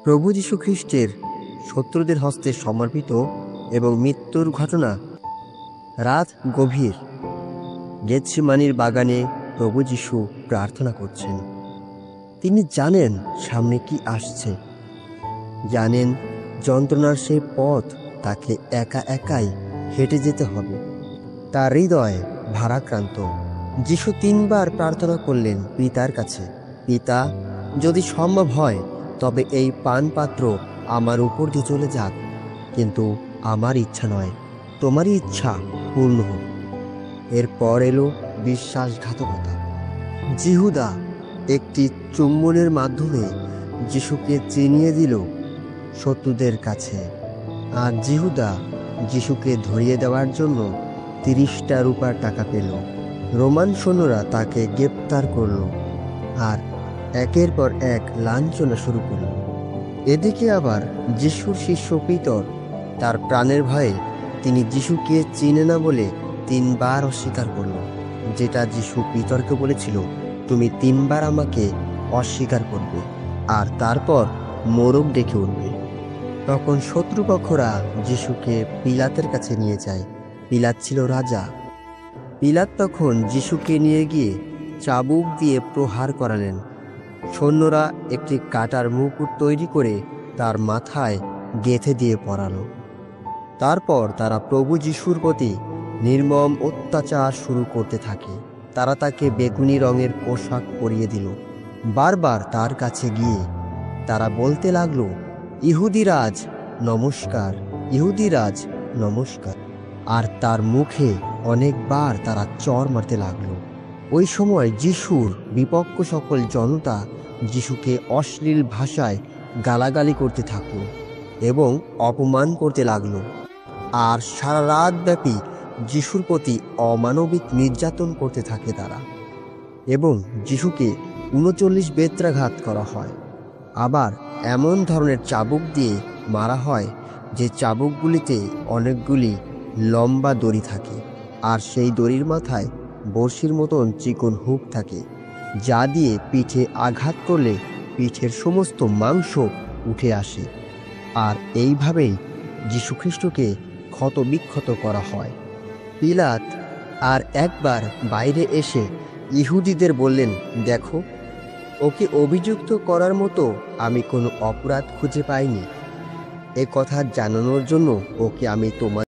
প্রভু যীশু খ্রিস্টের শত্রুদের হস্তে সমর্পিত এবং মৃত্যুর ঘটনা। রাত গভীর। গেতসেমানির বাগানে প্রভু যীশু প্রার্থনা করছেন। তিনি জানেন সামনে কি আসছে, জানেন যন্ত্রণার সেই পথ তাকে একা একাই হেঁটে যেতে হবে। তার হৃদয় ভারাক্রান্ত। যীশু 3 বার প্রার্থনা করলেন পিতার কাছে, পিতা, যদি সম্ভব হয় তবে এই পানপাত্র আমার উপর দিয়ে চলে যাক, কিন্তু আমার ইচ্ছা নয়, তোমারই ইচ্ছা পূর্ণ হোক। এরপর এলো বিশ্বাসঘাতকতা। জিহুদা একটি চুম্বনের মাধ্যমে যিশুকে চিনিয়ে দিল শত্রুদের কাছে, আর জিহুদা যিশুকে ধরিয়ে দেওয়ার জন্য 30টা রূপার টাকা পেল। রোমান সৈন্যরা তাকে গ্রেপ্তার করল আর একের পর এক লাঞ্ছনা শুরু করল। এদিকে আবার যিশুর শিষ্য পিতর তার প্রাণের ভয়ে তিনি যিশুকে চিনে না বলে 3 বার অস্বীকার করল, যেটা যিশু পিতরকে বলেছিল, তুমি 3 বার আমাকে অস্বীকার করবে আর তারপর মোরগ ডেকে উঠবে। তখন শত্রুপক্ষরা যিশুকে পিলাতের কাছে নিয়ে যায়। পিলাত ছিল রাজা। পিলাত তখন যিশুকে নিয়ে গিয়ে চাবুক দিয়ে প্রহার করালেন। সৈন্যরা একটি কাটার মুকুট তৈরি করে তার মাথায় গেঁথে দিয়ে পরালো। তারপর তারা প্রভু যিশুর প্রতি নির্মম অত্যাচার শুরু করতে থাকে। তারা তাকে বেগুনি রঙের পোশাক পরিয়ে দিল। বারবার তার কাছে গিয়ে তারা বলতে লাগলো, ইহুদিরাজ নমস্কার, ইহুদিরাজ নমস্কার। আর তার মুখে অনেকবার তারা চড় মারতে লাগলো। ওই সময় যিশুর বিপক্ষ সকল জনতা যিশুকে অশ্লীল ভাষায় গালাগালি করতে থাকলো এবং অপমান করতে লাগলো। আর সারা রাত ব্যাপী যিশুর প্রতি অমানবিক নির্যাতন করতে থাকে তারা, এবং যিশুকে 39 বেত্রাঘাত করা হয়। আবার এমন ধরনের চাবুক দিয়ে মারা হয় যে চাবুকগুলিতে অনেকগুলি লম্বা দড়ি থাকে, আর সেই দড়ির মাথায় বড়শির মতন চিকন হুক থাকে, যা দিয়ে পিঠে আঘাত করলে পিঠের সমস্ত মাংস উঠে আসে। আর এইভাবেই যীশুখ্রিস্টকে ক্ষতবিক্ষত করা হয়। পিলাত আর একবার বাইরে এসে ইহুদিদের বললেন, দেখো, ওকে অভিযুক্ত করার মতো আমি কোনো অপরাধ খুঁজে পাইনি। এ কথা জানানোর জন্য ওকে আমি তোমার